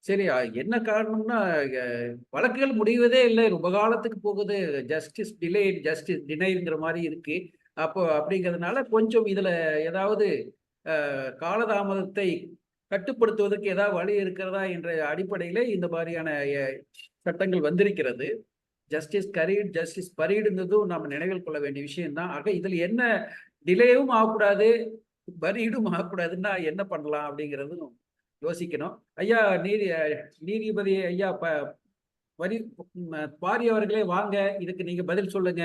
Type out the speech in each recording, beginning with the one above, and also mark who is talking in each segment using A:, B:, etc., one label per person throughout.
A: சரி, என்ன காரணம்னா, வழக்குகள் முடிவதே இல்லை, ரொம்ப காலத்துக்கு போகுது. ஜஸ்டிஸ் டிலேட் ஜஸ்டிஸ் டினைங்கிற மாதிரி இருக்கு. அப்போ அப்படிங்கிறதுனால கொஞ்சம் இதுல ஏதாவது காலதாமதத்தை கட்டுப்படுத்துவதற்கு ஏதாவது வழி இருக்கிறதா என்ற அடிப்படையில இந்த மாதிரியான சட்டங்கள் வந்திருக்கிறது. ஜஸ்டிஸ் கரீட் ஜஸ்டிஸ் பரீடுங்கிறதும் நம்ம நினைவில் கொள்ள வேண்டிய விஷயம் தான். ஆக இதுல என்ன டிலேவும் ஆகக்கூடாது, பரீடும் ஆகக்கூடாதுன்னா என்ன பண்ணலாம் அப்படிங்கிறதும் யோசிக்கணும். ஐயா நீதிபதி ஐயா வரி பாரி அவர்களே, வாங்க, இதுக்கு நீங்க பதில் சொல்லுங்க.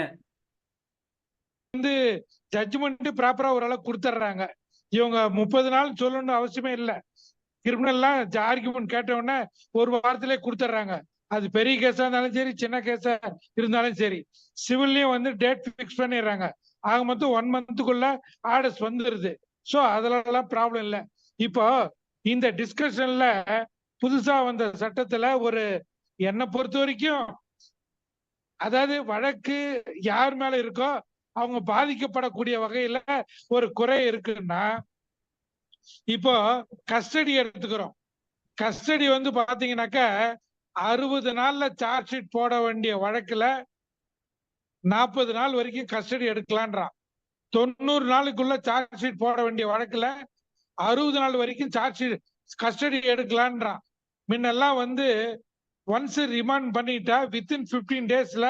B: ஜட்ஜ்மெண்ட் ப்ராப்பரா ஓரளவு கொடுத்துட்றாங்க. இவங்க 30 நாள் சொல்லணும்னு அவசியமே இல்லை. கிரிமினல்லாம் ஆர்குமெண்ட் கேட்ட உடனே ஒரு வாரத்திலே கொடுத்துட்றாங்க. அது பெரிய கேஸா இருந்தாலும் சரி, சின்ன கேஸா இருந்தாலும் சரி. சிவில்லையும் டேட் பிக்ஸ் பண்ணிடுறாங்க. ஆக மொத்தம் 1 மந்த்துக்குள்ள ஆர்டர்ஸ் வந்துருது. ஸோ அதெல்லாம் ப்ராப்ளம் இல்லை. இப்போ இந்த டிஸ்கஷன்ல புதுசா வந்த சட்டத்துல என்னை பொறுத்த வரைக்கும், அதாவது வழக்கு யார் மேல இருக்கோ அவங்க பாதிக்கப்படக்கூடிய வகையில ஒரு குறை இருக்குன்னா, இப்போ கஸ்டடி எடுத்துக்கிறோம். கஸ்டடி பாத்தீங்கன்னாக்க 60 நாள்ல சார்ஜ் ஷீட் போட வேண்டிய வழக்குல 40 நாள் வரைக்கும் கஸ்டடி எடுக்கலான்றான். 90 நாளுக்குள்ள சார்ஜ் ஷீட் போட வேண்டிய வழக்குல 60 நாள் வரைக்கும் சார்ஜ் ஷீட் கஸ்டடி எடுக்கலான்றான். முன்னெல்லாம் ஒன்ஸ் ரிமாண்ட் பண்ணிட்டா வித்தின் 15 டேஸ்ல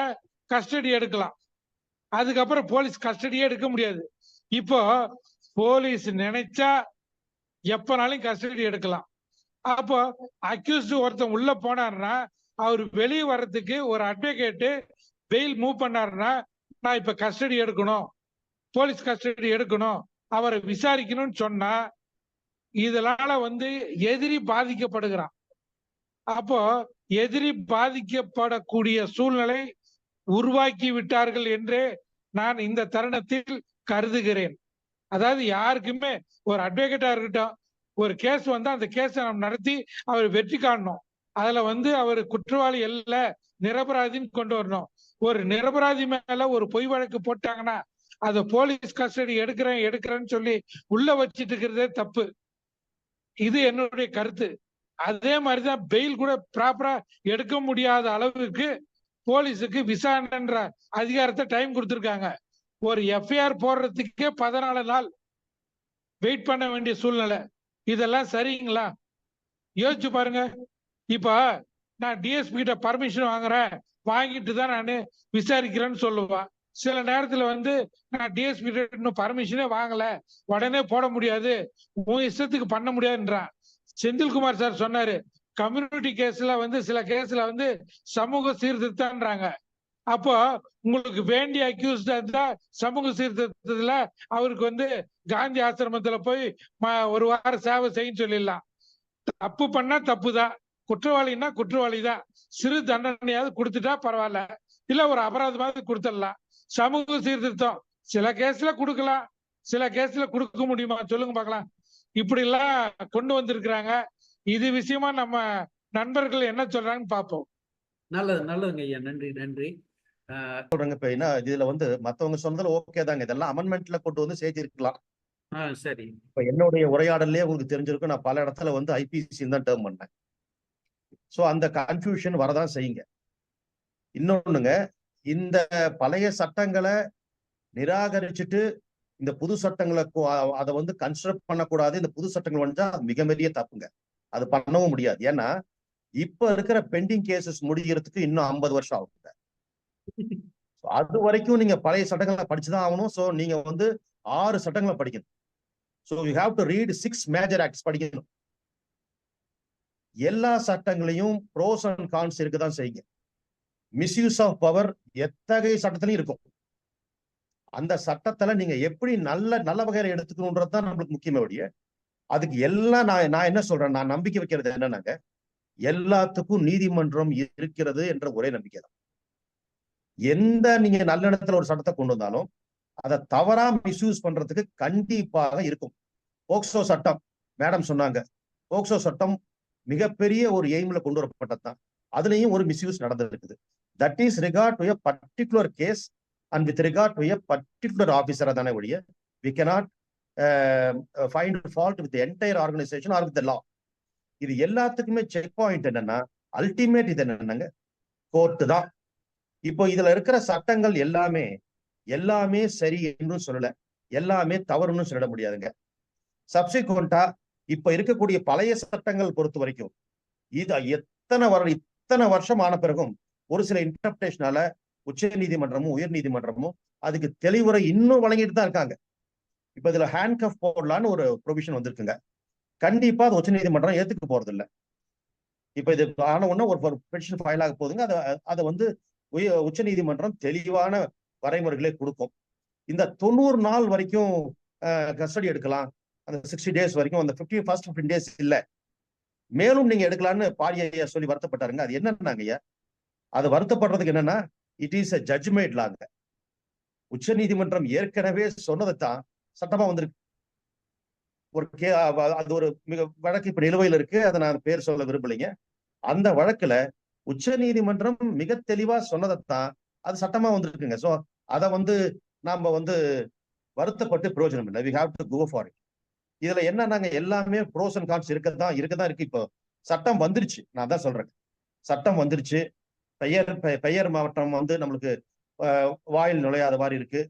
B: கஸ்டடி எடுக்கலாம். அதுக்கப்புறம் போலீஸ் கஸ்டடியே எடுக்க முடியாது. இப்போ போலீஸ் நினைச்சா எப்பனாலும் கஸ்டடி எடுக்கலாம். அப்போ அக்யூஸ்ட் ஒருத்தன் உள்ள போனார்னா அவர் வெளியே வர்றதுக்கு ஒரு அட்வொகேட் பெயில் மூவ் பண்ணாருன்னா, நான் இப்ப கஸ்டடி எடுக்கணும், போலீஸ் கஸ்டடி எடுக்கணும், அவரை விசாரிக்கணும்னு சொன்னா இதனால எதிரி பாதிக்கப்படுகிறான். அப்போ எதிரி பாதிக்கப்படக்கூடிய சூழ்நிலை உருவாக்கி விட்டார்கள் என்றே நான் இந்த தருணத்தில் கருதுகிறேன். அதாவது யாருக்குமே ஒரு அட்வொகேட்டா இருக்கட்டும், ஒரு கேஸ் அந்த கேஸை நம்ம நடத்தி அவர் வெற்றி காணணும். அதுல அவர் குற்றவாளி அல்ல, நிரபராதின்னு கொண்டு வரணும். ஒரு நிரபராதி மேல ஒரு பொய் வழக்கு போட்டாங்கன்னா அதை போலீஸ் கஸ்டடி எடுக்கிறேன்னு சொல்லி உள்ள வச்சிட்டு இருக்கிறதே தப்பு. இது என்னுடைய கருத்து. அதே மாதிரிதான் பெயில் கூட ப்ராப்பரா எடுக்க முடியாத அளவுக்கு போலீஸுக்கு விசாரணைன்ற அதிகாரத்தை டைம் கொடுத்திருக்காங்க. ஒரு எஃப்ஐஆர் போடுறதுக்கே 14 நாள் வெயிட் பண்ண வேண்டிய சூழ்நிலை. இதெல்லாம் சரிங்களா? யோசிச்சு பாருங்க. இப்ப நான் டிஎஸ்பி கிட்ட பர்மிஷன் வாங்குறேன், வாங்கிட்டு தான் நான் விசாரிக்கிறேன்னு சொல்லுவான். சில நேரத்துல நான் டிஎஸ்பி கிட்ட இன்னும் பர்மிஷனே வாங்கல, உடனே போட முடியாது, உன் இஷ்டத்துக்கு பண்ண முடியாதுன்றான். செந்தில்குமார் சார் சொன்னாரு, கம்யூனிட்டி கேஸ்ல சில கேஸ்ல சமூக சீர்திருத்தம்ன்றாங்க. அப்போ உங்களுக்கு வேண்டிய அக்யூஸ்டா இருந்தா சமூக சீர்திருத்தத்துல அவருக்கு காந்தி ஆசிரமத்துல போய் ஒரு வாரம் சேவை செய்யும் சொல்லிடலாம். தப்பு பண்ணா தப்புதான், குற்றவாளின்னா குற்றவாளிதான். சிறு தண்டனையாவது கொடுத்துட்டா பரவாயில்ல, இல்ல ஒரு அபராதமாவது கொடுத்துடலாம். சமூக சீர்திருத்தம் சில கேஸ்ல கொடுக்கலாம், சில கேஸ்ல கொடுக்க முடியுமா சொல்லுங்க பார்க்கலாம். இப்படி எல்லாம் கொண்டு வந்திருக்கிறாங்க. இது விஷயமா நம்ம நண்பர்கள் என்ன சொல்றாங்கன்னு பார்ப்போம்.
A: நல்லது, நல்லதுங்க ஐயா, நன்றி நன்றி.
C: சொல்றேங்க. இப்ப என்ன இதுல மத்தவங்க சொன்னதுல ஓகே தாங்க, இதெல்லாம் அமெண்ட்மெண்ட்ல கொண்டு சேர்த்திருக்கலாம்.
A: சரி.
C: இப்ப என்னுடைய உரையாடலே உங்களுக்கு தெரிஞ்சிருக்கும், நான் பல இடத்துல ஐபிசி தான் டேர்ம் பண்ணேன். சோ அந்த கன்ஃபியூஷன் வரதான் செய்யுங்க. இன்னொன்னுங்க, இந்த பழைய சட்டங்களை நிராகரிச்சுட்டு இந்த புது சட்டங்களை அதை கன்ஸ்ட்ரக்ட் பண்ணக்கூடாது, இந்த புது சட்டங்கள் வந்தா மிக பெரிய தப்புங்க. அது பண்ணவும் முடியாது. ஏன்னா இப்ப இருக்கிற பெண்டிங் கேசஸ் முடிகிறதுக்கு இன்னும் 50 வருஷம் ஆகுங்க. அது வரைக்கும் நீங்க பழைய சட்டங்களை படிச்சுதான் ஆகணும். சோ நீங்க 6 சட்டங்களை படிக்கணும். So you have to read 6 major acts படிக்கணும். எல்லா சட்டங்களையும் ப்ரோஸ் அண்ட் கான்ஸ் இருக்குதான் செய்யுங்க. மிஸ்யூஸ் ஆஃப் பவர் எத்தகைய சட்டத்திலையும் இருக்கும். அந்த சட்டத்துல நீங்க எப்படி நல்ல வகையில எடுத்துக்கணும்ன்றதுதான் நம்மளுக்கு முக்கியமே ஒழிய, அதுக்கு எல்லாம் நான் என்ன சொல்றேன், நான் நம்பிக்கை வைக்கிறது என்னன்னாங்க, எல்லாத்துக்கும் நீதிமன்றம் இருக்கிறது என்ற ஒரே நம்பிக்கை தான். எந்த நீங்க நல்லெண்ணத்துல ஒரு சட்டத்தை கொண்டு வந்தாலும் அதை தவறா மிஸ்யூஸ் பண்றதுக்கு கண்டிப்பாக இருக்கும். போக்சோ சட்டம் மேடம் சொன்னாங்க, போக்சோ சட்டம் மிகப்பெரிய ஒரு எய்ம்ல கொண்டு வரப்பட்டதுதான். அதுலயும் ஒரு மிஸ்யூஸ் நடந்திருக்குது. That is regard to a particular case and with regard to a particular ஆபீசரா தானே ஒழிய we cannot find fault with the entire organization or with the law. இது எல்லாத்துக்குமே செக் பாயிண்ட் என்னன்னா, அல்டிமேட் இது என்னன்னாங்க, கோர்ட்டு தான். இப்போ இதுல இருக்கிற சட்டங்கள் எல்லாமே சரி என்றும் சொல்லல, எல்லாமே தவறுன்னு சொல்லிட முடியாதுங்க. சப்சிக்வெண்டா இப்ப இருக்கக்கூடிய பழைய சட்டங்கள் பொறுத்த வரைக்கும் இது இத்தனை வருஷம் ஆன பிறகும் ஒரு சில இன்டர்பிரேஷனால உச்ச நீதிமன்றமும் உயர் நீதிமன்றமும் அதுக்கு தெளிவுரை இன்னும் வழங்கிட்டு தான் இருக்காங்க. இப்ப இதுல ஹேண்ட் கஃப் போடலான்னு ஒரு ப்ரொவிஷன் வந்திருக்குங்க. கண்டிப்பா அது உச்ச நீதிமன்றம் ஏத்துக்க போறது இல்ல. இப்ப இது ஆன உடனே ஒரு பெட்டிஷன் ஃபைல் ஆக போகுதுங்க. அதை வந்து உச்ச நீதிமன்றம் தெளிவான வரைமுறைகளை கொடுக்கும். இந்த 90 நாள் வரைக்கும் கஸ்டடி எடுக்கலாம், அந்த 60 days வரைக்கும், அந்த 15 days இல்ல, மேலும் நீங்க எடுக்கலாம்னு பாரியா சொல்லி வருத்தப்பட்டாருங்க. அது என்னன்னாங்க ஐயா, அது வருத்தப்படுறதுக்கு என்னன்னா, இட் இஸ் அ ஜட்ஜ்மெண்ட் லாங்க. உச்ச நீதிமன்றம் ஏற்கனவே சொன்னதைத்தான் சட்டமா வந்திருக்கு. அது ஒரு மிக வழக்கு இப்ப நிலுவையில் இருக்கு, அதை நான் பேர் சொல்ல விரும்பலைங்க. அந்த வழக்குல உச்ச நீதிமன்றம் மிக தெளிவா சொன்னதைத்தான் அது சட்டமா வந்திருக்குங்க. சோ அதை வந்து நாம வந்து வருத்தப்பட்டு பிரயோஜனம் இல்லை. we have to go for it. இதுல என்னன்னாங்க, எல்லாமே ப்ரோஸ் அண்ட் கான்ஸ் இருக்கதான் இருக்கு. இப்போ சட்டம் வந்துருச்சு, நான் தான் சொல்றேன், சட்டம் வந்துருச்சு. பெயர் மாவட்டம் வந்து நம்மளுக்கு வாயில் நுழையாத மாதிரி இருக்கு.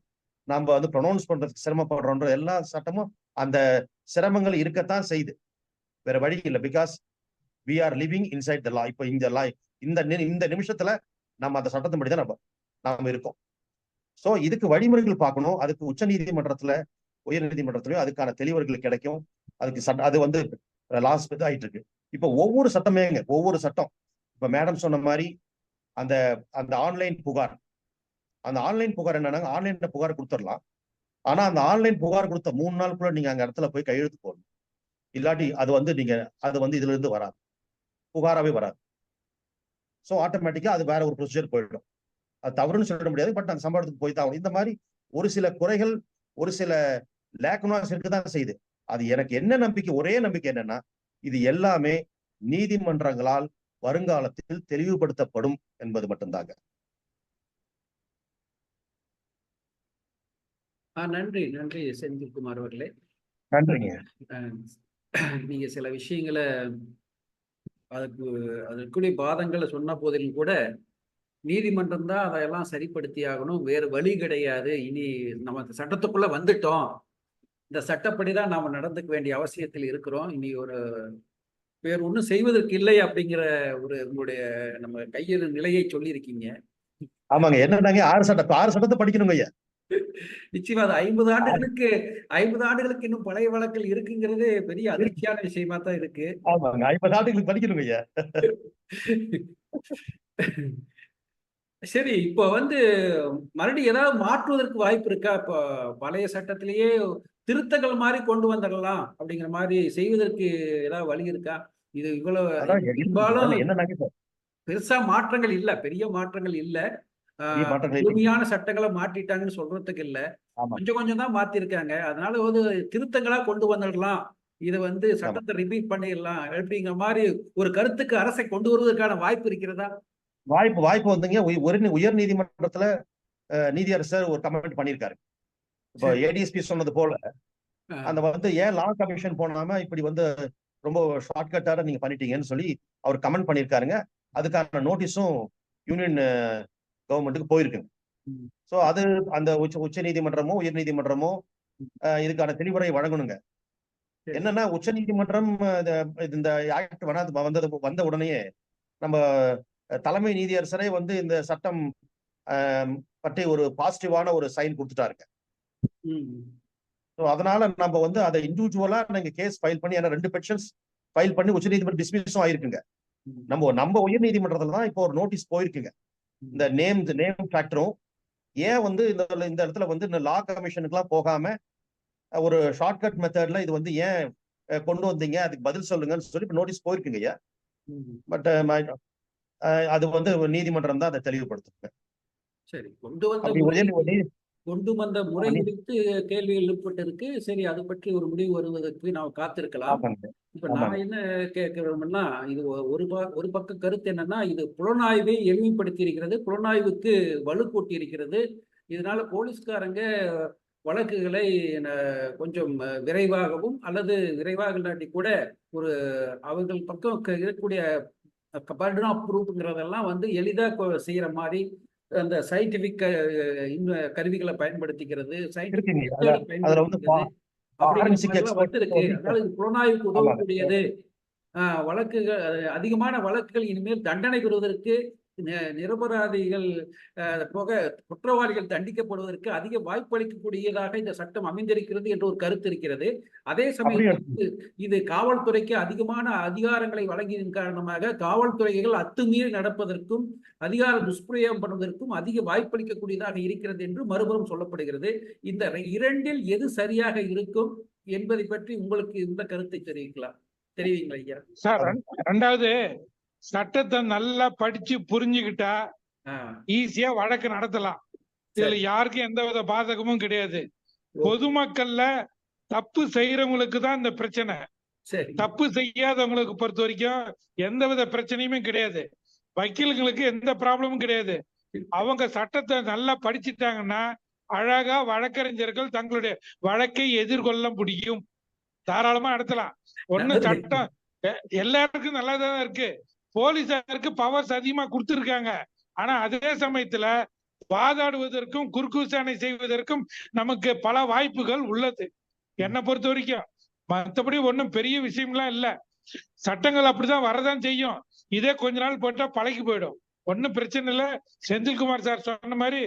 C: நம்ம வந்து ப்ரொனவுன்ஸ் பண்றதுக்கு சிரமப்படுறோன்ற எல்லா சட்டமும் அந்த சிரமங்கள் இருக்கத்தான் செய்யுது, வேற வழி இல்லை. Because we are living inside the law. இப்போ இந்த நிமிஷத்துல நம்ம அந்த சட்டத்தின்படி தான் நாம இருக்கோம். சோ இதுக்கு வழிமுறைகள் பார்க்கணும். அதுக்கு உச்ச நீதிமன்றத்துல உயர் நீதிமன்றத்திலயும் அதுக்கான தெளிவுகள் கிடைக்கும். அதுக்கு அது வந்து லாஸ்ட் ஆயிட்டு இருக்கு. இப்போ ஒவ்வொரு சட்டம் இப்ப மேடம் சொன்ன மாதிரி அந்த ஆன்லைன் புகார், என்னன்னா, ஆன்லைன்ல புகார் கொடுத்துடலாம். ஆனா அந்த ஆன்லைன் புகார் கொடுத்த 3 நாளுக்குள்ள நீங்க அங்க இடத்துல போய் கையெழுத்து போடணும். இல்லாட்டி அது வந்து இதுல இருந்து வராது, புகாராவே வராது. சோ ஆட்டோமேட்டிக்கா அது வேற ஒரு ப்ரொசீஜர் போயிடும். அது தவறுன்னு சொல்ல முடியாது, பட் அந்த சம்பவத்துக்கு போய் தான். இந்த மாதிரி ஒரு சில குறைகள், ஒரு சில லேக்குனாஸ் இருக்குதான் செய்யுது. அது எனக்கு என்ன நம்பிக்கை, ஒரே நம்பிக்கை என்னன்னா, இது எல்லாமே நீதிமன்றங்களால் வருங்காலத்தில் தெளிவுபடுத்தப்படும் என்பது மட்டும்தாங்க.
A: நன்றி நன்றி செந்தில்குமார் அவர்களே.
C: நன்றிங்க.
A: நீங்க சில விஷயங்களை அதற்குரிய பாதங்களை சொன்ன போதிலும் கூட நீதிமன்றம் தான் அதையெல்லாம் சரிப்படுத்தி ஆகணும், வேறு வழி கிடையாது. இனி நம்ம சட்டத்துக்குள்ள வந்துட்டோம், இந்த சட்டப்படிதான் நாம நடந்துக்க வேண்டிய அவசியத்தில் இருக்கிறோம், இனி வேறு ஒன்றும் செய்வதற்கு இல்லை அப்படிங்கிற உங்களுடைய நம்ம கையெழு நிலையை சொல்லியிருக்கீங்க.
C: ஆமாங்க, என்னன்னாங்க 6 சட்டத்தை படிக்கணுங்க ஐயா.
A: நிச்சயமா அது 50 ஆண்டுகளுக்கு இன்னும் பழைய வழக்கில் இருக்குங்கிறது பெரிய அதிர்ச்சியான விஷயமா தான் இருக்கு.
C: ஆமாங்க, 50 ஆண்டுகளுக்கு படிக்கணுங்க ஐயா.
A: சரி, இப்போ மறுபடியும் ஏதாவது மாற்றுவதற்கு வாய்ப்பு இருக்கா? இப்போ பழைய சட்டத்திலேயே திருத்தங்கள் மாதிரி கொண்டு வந்துடலாம் அப்படிங்கிற மாதிரி செய்வதற்கு ஏதாவது வழி இருக்கா? இது இவ்வளவு பெரும்பாலும் பெருசா மாற்றங்கள் இல்ல, பெரிய மாற்றங்கள் இல்ல, முழுமையான சட்டங்களை மாற்றிட்டாங்கன்னு சொல்றதுக்கு இல்ல, கொஞ்சம் தான் மாத்திருக்காங்க. அதனால திருத்தங்களா கொண்டு வந்துடலாம், இதை சட்டத்தை ரிப்பீட் பண்ணிடலாம் அப்படிங்கிற மாதிரி ஒரு கருத்துக்கு அரசை கொண்டு வருவதற்கான வாய்ப்பு இருக்கிறதா?
C: வாய்ப்பு வந்துங்க. உயர் நீதிமன்றத்துல நீதியரசர் ஒரு கமெண்ட் பண்ணியிருக்காரு. இப்போ ஏடிஎஸ்பி சொன்னது போல அந்த ஏன் லா கமிஷன் போனாம இப்படி ரொம்ப ஷார்ட்கட்டாக நீங்க பண்ணிட்டீங்கன்னு சொல்லி அவர் கமெண்ட் பண்ணியிருக்காருங்க. அதுக்கான நோட்டீஸும் யூனியன் கவர்மெண்ட்டுக்கு போயிருக்குங்க. ஸோ அது அந்த உச்ச நீதிமன்றமோ உயர் நீதிமன்றமோ இதுக்கான தெளிவுரை வழங்கணுங்க. என்னன்னா, உச்ச நீதிமன்றம் இந்த ஆக்ட் வந்த உடனேயே நம்ம தலைமை நீதியரசரே இந்த சட்டம் பற்றி ஒரு பாசிட்டிவான ஒரு சைன் கொடுத்துட்டாருங்க. அதனால நம்ம அதை இண்டிவிஜுவலா நீங்க கேஸ் ஃபைல் பண்ணி, ஏன்னா 2 பெட்டிஷன்ஸ் ஃபைல் பண்ணி உச்ச நீதிமன்றம் டிஸ்மிஸும் ஆயிருக்குங்க. நம்ம உயர் நீதிமன்றத்துல தான் இப்போ ஒரு நோட்டீஸ் போயிருக்குங்க. இந்த நேம் ஃபேக்டரும் ஏன் இந்த இடத்துல இந்த லா கமிஷனுக்கு எல்லாம் போகாம ஒரு ஷார்ட்கட் மெத்தட்ல இது ஏன் கொண்டு வந்தீங்க, அதுக்கு பதில் சொல்லுங்கன்னு சொல்லி இப்ப நோட்டீஸ் போயிருக்குங்க ஐயா. பட் அது நீதிமன்றம் தான் அதை தெளிவுபடுத்துங்க.
A: சரி, கொண்டு வந்த முறை குறித்து கேள்விகள் எழுப்பப்பட்டிருக்கு. சரி, அது பற்றி ஒரு முடிவு வருவதற்கு நாம் காத்திருக்கலாம். இப்ப நான் என்ன கேட்கிறோம்னா, இது ஒரு பக்க கருத்து என்னன்னா, இது புலனாய்வை எளிமைப்படுத்தி இருக்கிறது, புலனாய்வுக்கு வலு கூட்டி இருக்கிறது. இதனால போலீஸ்காரங்க வழக்குகளை கொஞ்சம் விரைவாகவும் அல்லது விரைவாக இல்லாட்டி கூட ஒரு அவர்கள் பக்கம் இருக்கக்கூடிய பர்டன் ஆஃப் ப்ரூஃப்ங்கிறதெல்லாம் வந்து எளிதாக செய்யற மாதிரி அந்த சயின்டிபிக் கருவிகளை பயன்படுத்திக்கிறது,
C: இருக்குங்க. அதுல வந்து forensic experts
A: இருக்கு. அதனால இது புலனாய்வுக்கு
C: ஆமாங்க.
A: உதவக்கூடியது. வழக்குகள் அதிகமான வழக்குகள் இனிமேல் தண்டனை பெறுவதற்கு நிரபராதிகள் போக குற்றவாளிகள் தண்டிக்கப்படுவதற்கு அதிக வாய்ப்பு அளிக்கக்கூடியதாக இந்த சட்டம் அமைந்திருக்கிறது என்ற ஒரு கருத்து இருக்கிறது. அதே சமயத்தில் இது காவல்துறைக்கு அதிகமான அதிகாரங்களை வழங்கியதன் காரணமாக காவல்துறைகள் அத்துமீறி நடப்பதற்கும் அதிகார துஷ்பிரயோகம் பண்ணுவதற்கும் அதிக வாய்ப்பளிக்கக்கூடியதாக இருக்கிறது என்று மறுபுறம் சொல்லப்படுகிறது. இந்த இரண்டில் எது சரியாக இருக்கும் என்பதை பற்றி உங்களுக்கு இந்த கருத்தை தெரிவிங்களா ஐயா?
B: சார், ரெண்டாவது சட்டத்தை நல்லா படிச்சு புரிஞ்சுக்கிட்டா ஈஸியா வழக்கு நடத்தலாம். இதுல யாருக்கும் எந்த வித பாதகமும் கிடையாது. பொதுமக்கள்ல தப்பு செய்யறவங்களுக்கு தான் இந்த பிரச்சனை. தப்பு செய்யாதவங்களுக்கு பொறுத்த வரைக்கும் எந்த வித பிரச்சனையுமே கிடையாது. வக்கீல்களுக்கு எந்த ப்ராப்ளமும் கிடையாது. அவங்க சட்டத்தை நல்லா படிச்சுட்டாங்கன்னா அழகா வழக்கறிஞர்கள் தங்களுடைய வழக்கை எதிர்கொள்ள முடியும். தாராளமா நடத்தலாம். ஒண்ணு சட்டம் எல்லாருக்கும் நல்லாதான் இருக்கு. போலீசாருக்கு பவர்ஸ் அதிகமா கொடுத்திருக்காங்க. ஆனா அதே சமயத்துல வாதாடுவதற்கும் குறுக்கு விசாரணை செய்வதற்கும் நமக்கு பல வாய்ப்புகள் உள்ளது என்னை பொறுத்த வரைக்கும். மற்றபடி ஒன்றும் பெரிய விஷயம்லாம் இல்ல. சட்டங்கள் அப்படிதான் வரதான் செய்யும். இதே கொஞ்ச நாள் போட்டா பழகி போயிடும். ஒன்னும் பிரச்சனை இல்ல. செந்தில்குமார் சார் சொன்ன மாதிரி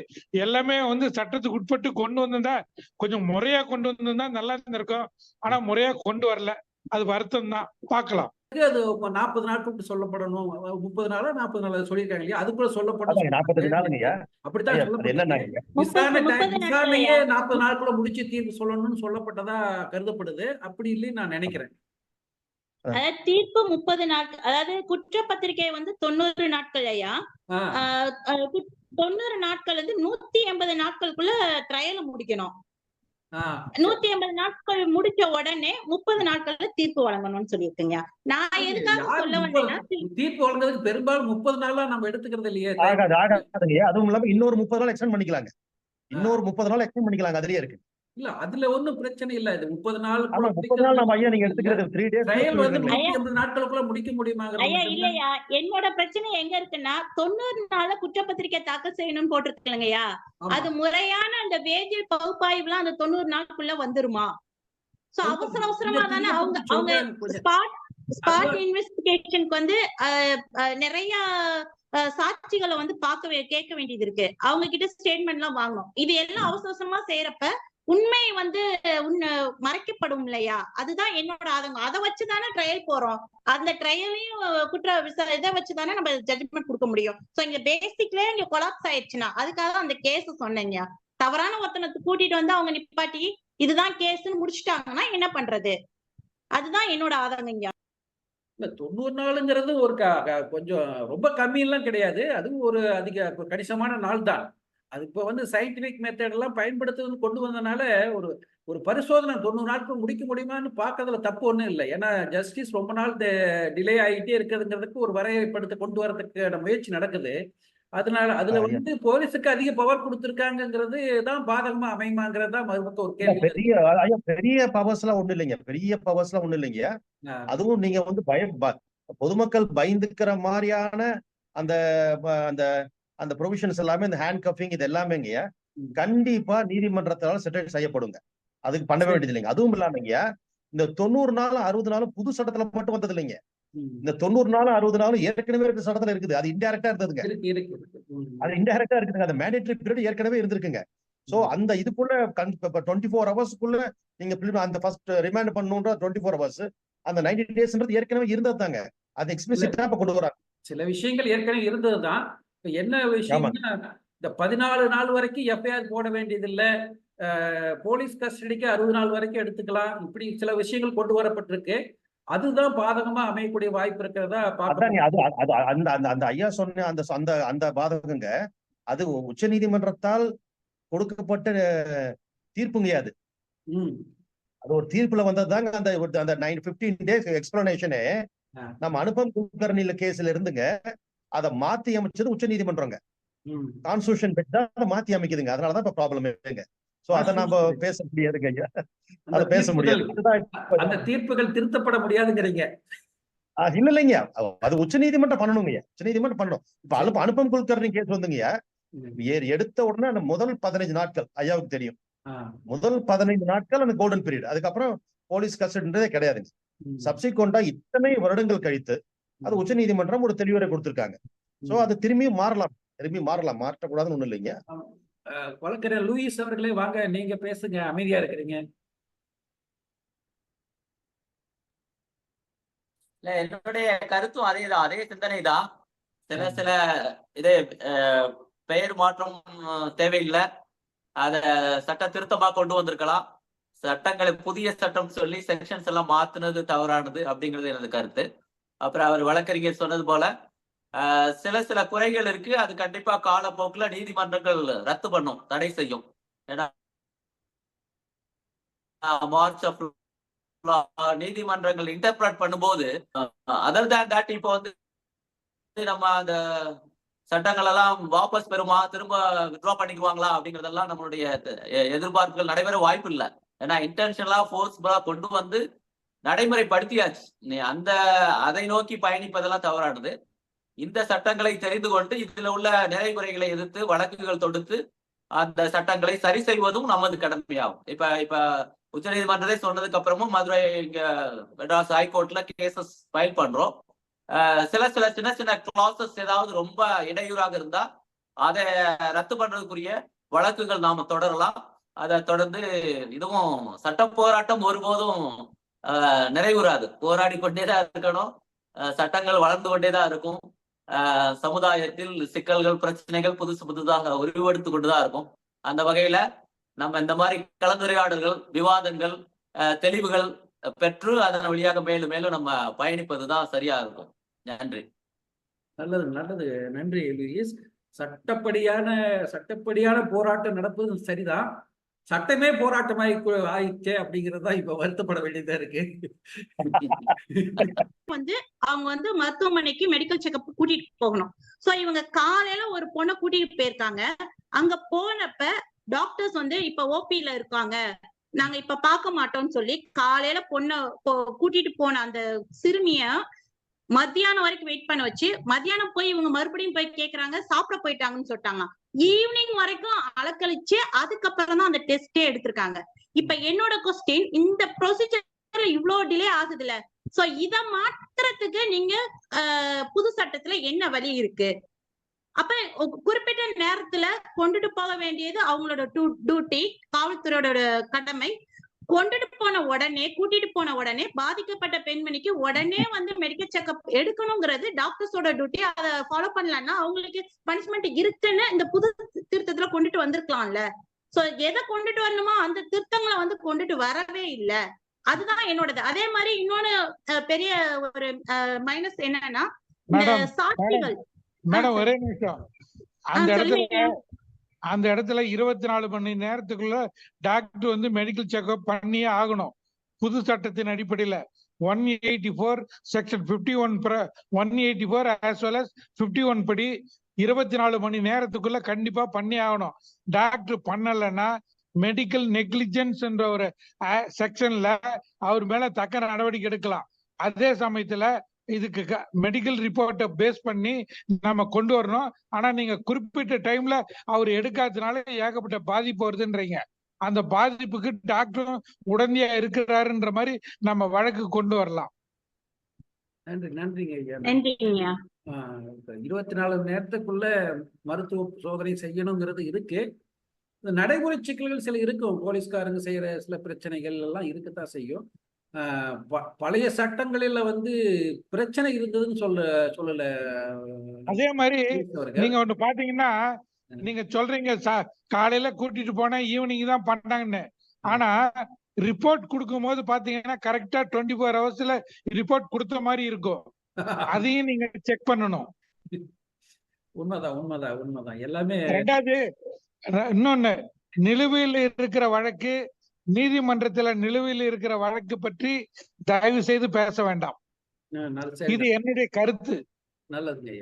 B: எல்லாமே வந்து சட்டத்துக்கு உட்பட்டு கொண்டு வந்திருந்தா, கொஞ்சம் முறையா கொண்டு வந்திருந்தா நல்லா இருந்திருக்கும். ஆனா முறையா கொண்டு வரல. அது வருத்தம் தான். பார்க்கலாம்.
A: அது 40 நாட்களுக்கு சொல்லப்படணும். 30 நாளா 40 நாள் சொல்லியிருக்காங்க இல்லையா? அது கூட சொல்லப்படும்.
C: 40 நாளுங்கய்யா.
A: அப்படித்தான் சொல்லப்பட்டது. விசாரணையே 40 நாட்குள்ள முடிச்சு தீர்ப்பு சொல்லணும்னு சொல்லப்பட்டதா கருதப்படுது. அப்படி இல்லைன்னு நான் நினைக்கிறேன்.
D: அதாவது தீர்ப்பு 30 நாட்கள். அதாவது குற்றப்பத்திரிகை வந்து 90 நாட்கள் ஐயா. 90 நாட்கள் வந்து 180 நாட்களுக்குள்ள ட்ரையல் முடிக்கணும். 180 நாட்கள் முடிச்ச உடனே 30 நாட்கள்ல தீர்ப்பு வழங்கணும்னு சொல்லியிருக்கீங்க. நான் எதுக்காக சொல்ல வந்தேன்னா,
A: தீர்ப்பு வழங்குறதுக்கு பெரும்பாலும் 30 நாளா நம்ம எடுத்துக்கிறது இல்லையே.
C: அதுவும் இல்லாம இன்னொரு 30 நாள் எக்ஸ்டெண்ட் பண்ணிக்கலாங்க. இன்னொரு 30 நாள் எக்ஸ்டெண்ட் பண்ணிக்கலாங்க. அதுலயே இருக்கு.
A: இல்ல அதுல ஒண்ணும் பிரச்சனை இல்ல. இது 30 நாள்
C: 30 நாள் நம்ம ஐயா நீங்க எடுத்துக்கிறது 3 டேஸ்
A: ட்ரையல் வந்து 180 நாட்களுக்குள்ள முடிக்க முடியுமாங்க?
D: ஐயா இல்லையா, என்னோட பிரச்சனை எங்க இருக்குன்னா 90 நாள்ல குற்றப்பத்திரிகை தாக்கல் செய்யணும்னு போட்டிருக்கீங்கய்யா. அது முறையான அந்த வேதியியல் பகுப்பாய்வுலாம் அந்த 90 நாளுக்குள்ள வந்துருமா? சோ அவசர அவசரமா தானே அவங்க ஸ்பாட் இன்வெஸ்டிகேஷனுக்கு வந்து நிறைய சாட்சிகளை வந்து கேட்க வேண்டியது இருக்கு. அவங்க கிட்ட ஸ்டேட்மெண்ட் எல்லாம் வாங்கணும். இது எல்லாம் அவசர அவசரமா செய்யறப்ப உண்மை வந்து மறைக்கப்படும் இல்லையா? அதுதான் என்னோட ஆதங்கம். அதை வச்சுதானே ட்ரையல் போறோம். அந்த ட்ரையலையும் இதை வச்சுதானே நம்ம ஜட்ஜ்மெண்ட் கொடுக்க முடியும். சோ இங்க பேசிக்லயே இங்க கொலாப்ஸ் ஆயிடுச்சுன்னா அதுக்காக அந்த கேஸ் சொன்னீங்க. தவறான ஒருத்தனை கூட்டிட்டு வந்து அவங்க நிப்பாட்டி இதுதான் கேஸ்ன்னு முடிச்சுட்டாங்கன்னா என்ன பண்றது? அதுதான் என்னோட ஆதங்கம்.
A: 90 நாளுங்கிறது ஒரு கொஞ்சம் ரொம்ப கம்மி எல்லாம் கிடையாது. அதுவும் ஒரு அதிக கணிசமான நாள் தான். அது இப்போ வந்து சயின்டிபிக் மெத்தட் எல்லாம் பயன்படுத்துறது கொண்டு வந்தனால ஒரு பரிசோதனை 90 நாட்கள் முடிக்க முடியுமான்னு பார்க்கறதுல தப்பு ஒன்றும் இல்லை. ஏன்னா ஜஸ்டிஸ் ரொம்ப நாள் டிலே ஆகிட்டே இருக்கிறதுங்கிறதுக்கு ஒரு வரையறைப்படுத்த கொண்டு வரதுக்கு முயற்சி நடக்குது. அதனால அதுல வந்து போலீஸுக்கு அதிக பவர் கொடுத்திருக்காங்கிறது தான் பாதகமா அமையுமாங்கிறது தான் மறுபக்கம் ஒரு கேள்வி.
C: பெரிய பவர்ஸ் எல்லாம் ஒண்ணு இல்லைங்க. பெரிய பவர்ஸ் எல்லாம் ஒண்ணு இல்லைங்க. அதுவும் நீங்க வந்து பொதுமக்கள் பயந்துக்கிற மாதிரியான அந்த அந்த அந்த ப்ரொவிஷன்ஸ் எல்லாமே, இந்த ஹேண்ட் கஃபிங் இது எல்லாமேங்க கண்டிப்பா நீதிமன்றத்தால செட்டில் செய்யப்படுங்க. அதுக்கு பண்ணவே வேண்டியது இல்லைங்க. அதுவும் இல்லாமங்க இந்த 90 நாள் 60 நாளும் புது சட்டத்துல மட்டும் வந்தது இல்லைங்க. இந்த 90 நாள் 60 நாளும் ஏற்கனவே இருக்க சட்டத்துல இருக்குது. அது இன்டைரக்டா இருந்ததுங்க. அது இன்டைரக்டா இருக்குதுங்க. அந்த மேண்டேட்டரி பீரியட் ஏற்கனவே இருந்திருக்குங்க. சோ அந்த இதுக்குள்ள 24 ஹவர்ஸ்க்குள்ள நீங்க அந்த ஃபர்ஸ்ட் ரிமாண்ட் பண்ணணும்ன்ற 24 ஹவர்ஸ் அந்த 90 டேஸ்ன்றது ஏற்கனவே இருந்தது தாங்க. அது எக்ஸ்பிளிசிட்டா இப்ப கொண்டு வராங்க.
A: சில விஷயங்கள் ஏற்கனவே இருந்ததுதான். என்ன விஷயம்னா இந்த 14 நாள் வரைக்கும் எஃப்ஐஆர் போட வேண்டியதில்லை. போலீஸ் கஸ்டடிக்கு 60 நாள் வரைக்கும் எடுத்துக்கலாம். இப்படி சில விஷயங்கள் கொண்டு வரப்பட்டிருக்கு. அதுதான் பாதகமா அமையக்கூடிய வாய்ப்பு இருக்கிறதா
C: அந்த ஐயா சொன்ன அந்த பாதகங்க அது உச்ச நீதிமன்றத்தால் கொடுக்கப்பட்ட தீர்ப்புங்க. அது ஒரு தீர்ப்புல வந்ததுதாங்க. அந்த 15 டேஸ் எக்ஸ்பிளனேஷனே நம்ம அனுபம் குல்கர்னில கேஸ்ல இருந்துங்க அதை மாத்தி அமைச்சது உச்ச நீதிமன்றங்க. கான்ஸ்டிடியூஷன் பெஞ்ச் தான் அதை மாத்தி அமைக்குதுங்க. அதனாலதான் இப்ப ப்ராப்ளம். சோ அதை நாம பேச முடியாதுங்க ஐயா, அதை பேச முடியாது.
A: அந்த தீர்ப்புகள் திருத்தப்பட முடியாதுங்கிறீங்க.
C: இல்ல இல்லைங்க, அது உச்ச நீதிமன்றம் பண்ணணுங்கய்யா, உச்ச நீதிமன்றம் பண்ணணும். இப்ப அனுபம் குல்கர்னி கேஸ் வந்துங்கய்யா, எடுத்த உடனே அந்த முதல் 15 நாட்கள் ஐயாவுக்கு தெரியும், முதல் 15 நாட்கள் அந்த கோல்டன் பீரியட், அதுக்கப்புறம் போலீஸ் கஸ்டடின்றதே கிடையாதுங்க. சப்சிக்வெண்டா இத்தனை வருடங்கள் கழித்து அது உச்ச நீதிமன்றம் ஒரு தெளிவுரை கொடுத்திருக்காங்க. சோ அது திரும்பி மாறலாம், மாற்றக்கூடாதுன்னு ஒண்ணு இல்லைங்க.
A: வழக்கறிஞர் லூயிஸ் அவர்களே வாங்க, நீங்க பேசுங்க, அமைதியா இருக்கிறீங்க.
E: இல்ல, என்னுடைய கருத்தும் அதேதான், அதே சிந்தனை தான். சில இது பெயர் மாற்றம் தேவையில்லை, அத சட்ட திருத்தமா கொண்டு வந்திருக்கலாம். சட்டங்களை புதிய சட்டம் சொல்லி செக்ஷன்ஸ் எல்லாம் மாத்துனது தவறானது அப்படிங்கிறது எனது கருத்து. அப்புறம் அவர் வழக்கறிஞர் சொன்னது போல சில குறைகள் இருக்கு, அது கண்டிப்பா காலப்போக்குல நீதிமன்றங்கள் ரத்து பண்ணும், தடை செய்யும். ஏன்னா மார்ச் ஆஃப் நீதிமன்றங்கள் இன்டர்பிரட் பண்ணும்போது அதர் தேன் தட் இப்போ வந்து நம்ம அந்த சட்டங்கள் எல்லாம் வாபஸ் பெறுமா, திரும்ப வித்ட்ரா பண்ணிக்குவாங்களா அப்படிங்கறதெல்லாம் நம்மளுடைய எதிர்பார்ப்புகள் நடைபெற வாய்ப்பு இல்லை. ஏன்னா இன்டென்ஷனலா ஃபோர்ஸ்ஃபுல்லா கொண்டு வந்து நடைமுறைப்படுத்தியாச்சு. அதை நோக்கி பயணிப்பதெல்லாம் தவறானது. இந்த சட்டங்களை தெரிந்து கொண்டு இதுல உள்ள நிறைகுறைகளை எதிர்த்து வழக்குகள் தொடுத்து அந்த சட்டங்களை சரி செய்வதும் நமது கடமையாகும். இப்ப உச்ச நீதிமன்றத்தை சொன்னதுக்கு அப்புறமும் மதுரை இங்க மெட்ராஸ் ஹைகோர்ட்ல கேசஸ் ஃபைல் பண்றோம். சில சின்ன கிளாசஸ் ஏதாவது ரொம்ப இடையூறாக இருந்தா அதை ரத்து பண்றதுக்குரிய வழக்குகள் நாம தொடரலாம். அதை தொடர்ந்து இதுவும் சட்ட போராட்டம் ஒருபோதும் நிறைவுறாது, போராடி கொண்டேதான் இருக்கணும். சட்டங்கள் வளர்ந்து கொண்டேதான் இருக்கும். சமுதாயத்தில் சிக்கல்கள், பிரச்சனைகள் புதுசாக உருவெடுத்து கொண்டுதான் இருக்கும். அந்த வகையில நம்ம இந்த மாதிரி கலந்துரையாடல்கள், விவாதங்கள், தெளிவுகள் பெற்று அதன் வழியாக மேலும் மேலும் நம்ம பயணிப்பதுதான் சரியா இருக்கும். நன்றி.
A: நல்லது, நன்றி லூயிஸ். சட்டப்படியான போராட்டம் நடப்பது சரிதான், சட்டமே போராட்டமாய் ஆயிடுச்சே அப்படிங்கிறது தான் இப்ப வருத்தப்பட வேண்டியதா இருக்கு.
D: அவங்க மருத்துவமனைக்கு மெடிக்கல் செக்அப் கூட்டிட்டு போகணும். சோ இவங்க காலையில ஒரு பொண்ணை கூட்டிட்டு போயிருக்காங்க. அங்க போனப்ப டாக்டர்ஸ் இப்ப ஓபில இருக்காங்க, நாங்க இப்ப பார்க்க மாட்டோம்னு சொல்லி காலையில பொண்ணை கூட்டிட்டு போன அந்த சிறுமிய மத்தியானம் வரைக்கும் வெயிட் பண்ண வச்சு, மத்தியானம் போய் இவங்க மறுபடியும் போய் கேக்குறாங்க, சாப்பிட போயிட்டாங்கன்னு சொல்லிட்டாங்க. ஈவினிங் வரைக்கும் அலக்கழிச்சு அதுக்கப்புறம் தான் அந்த டெஸ்டே எடுத்திருக்காங்க. இப்ப என்னோட கொஸ்டின், இந்த ப்ரொசீஜர் இவ்வளவு டிலே ஆகுதுல, சோ இத மாற்றத்துக்கு நீங்க புது சட்டத்துல என்ன வழி இருக்கு? அப்ப குறிப்பிட்ட நேரத்துல கொண்டுட்டு போக வேண்டியது அவங்களோட டியூட்டி, காவல்துறையோட கடமை. கொண்டுட்டு போன உடனே, கூட்டிட்டு போன உடனே பாதிக்கப்பட்ட பெண்மணிக்கு உடனே மெடிக்கல் செக்அப் எடுக்கணுங்கிறது டாக்டர்ஸோட டியூட்டி. அதை ஃபாலோ பண்ணலன்னா அவங்களுக்கு பனிஷ்மெண்ட் இருக்குன்னு இந்த புது திருத்தத்துல கொண்டுட்டு வந்திருக்கலாம்ல. சோ எதை கொண்டுட்டு வரணுமோ அந்த திருத்தங்களை கொண்டுட்டு வரவே இல்லை. அதுதான் என்னோடது. அதே மாதிரி இன்னொன்னு பெரிய ஒரு மைனஸ் என்னன்னா, இந்த சாட்சிகள்.
B: மேடம் ஒரே நிமிஷம், அந்த இடத்துல 24 மணி நேரத்துக்குள்ள டாக்டர் மெடிக்கல் செக்அப் பண்ணியே ஆகணும். புது சட்டத்தின் அடிப்படையில 184 செக்ஷன் 51 184 as well as 51 படி 24 மணி நேரத்துக்குள்ள கண்டிப்பா பண்ணி ஆகணும். டாக்டர் பண்ணலன்னா மெடிக்கல் நெக்லிஜென்ஸ் என்ற ஒரு செக்ஷன்ல அவர் மேல தக்க நடவடிக்கை எடுக்கலாம். அதே சமயத்துல இதுக்கு மெடிக்கல் ரிப்போர்ட்டை பேஸ் பண்ணி நம்ம கொண்டு வரணும். ஆனா நீங்க குறிப்பிட்ட டைம்ல அவர் எடுக்காததுனால ஏகப்பட்ட பாதிப்பு வருதுன்றீங்க. அந்த பாதிப்புக்கு டாக்டரும் உடனடியா இருக்கிறாருன்ற மாதிரி நம்ம வழக்கு கொண்டு வரலாம்.
A: நன்றிங்க
D: ஐயா.
A: 24 மணி நேரத்துக்குள்ள மருத்துவ சோதனை செய்யணுங்கிறது இருக்கு. நடைமுறை சிக்கல்கள் சில இருக்கும், போலீஸ்காரங்க செய்யற சில பிரச்சனைகள் எல்லாம் இருக்கத்தான் செய்யும். பழைய சட்டங்களில பிரச்சனை இருந்ததுன்னு சொல்லல.
B: அதே மாதிரி நீங்க ஒண்ணு பாத்தீங்கன்னா, நீங்க சொல்றீங்க காலையில கூட்டிட்டு போனா ஈவினிங் தான் பண்ணாங்கன்னு. ஆனா ரிப்போர்ட் கொடுக்கும் போது பாத்தீங்கன்னா கரெக்டா 24 ஹவர்ஸ்ல ரிப்போர்ட் கொடுத்த மாதிரி இருக்கும். அதையும் நீங்க செக் பண்ணணும்.
A: உண்மைதான் எல்லாமே.
B: ரெண்டாவது இன்னொன்னு, நிலுவையில் இருக்கிற வழக்கு, நீதிமன்றத்துல நிலுவையில் இருக்கிற வழக்கு பற்றி தயவு செய்து பேச வேண்டாம். இது என்னுடைய கருத்து.
A: நல்லது.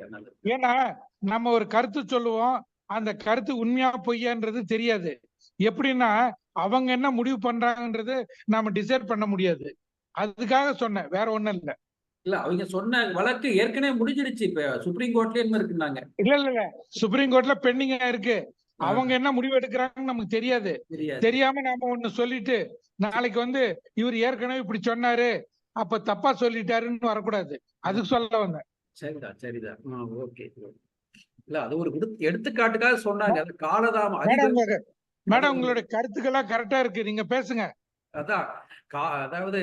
B: ஏன்னா நம்ம ஒரு கருத்து சொல்லுவோம், அந்த கருத்து உண்மையா பொய்யான்றது தெரியாது. எப்படின்னா அவங்க என்ன முடிவு பண்றாங்கன்றது நாம டிசைட் பண்ண முடியாது. அதுக்காக சொன்னேன், வேற ஒண்ணும் இல்ல.
A: இல்ல அவங்க சொன்ன வழக்கு ஏற்கனவே முடிஞ்சிடுச்சு. இப்ப சுப்ரீம் கோர்ட்லயே என்ன இருக்குன்னாங்க.
B: இல்ல சுப்ரீம் கோர்ட்ல பெண்டிங்கா இருக்கு.
A: ஆ,
B: அவங்க என்ன முடிவு எடுக்கிறாங்கன்னு நமக்கு தெரியாது.
A: தெரியாது.
B: தெரியாம நாம ஒண்ணு சொல்லிட்டு நாளைக்கு இவர் ஏற்கனவே இப்படி சொன்னாரு அப்ப தப்பா சொல்லிட்டாருன்னு வரக்கூடாது. அதுக்கு சொல்ல வந்தேன்.
A: சரிதான், சரிதான். ஓகே. இல்ல அது ஒரு எடுத்துக்காட்டுக்காக சொன்னாங்க. அது காலதாமம் அதிக
B: மேடம் உங்களுடைய கருத்துக்கெல்லாம் கரெக்டா இருக்கு, நீங்க பேசுங்க.
A: அதான் அதாவது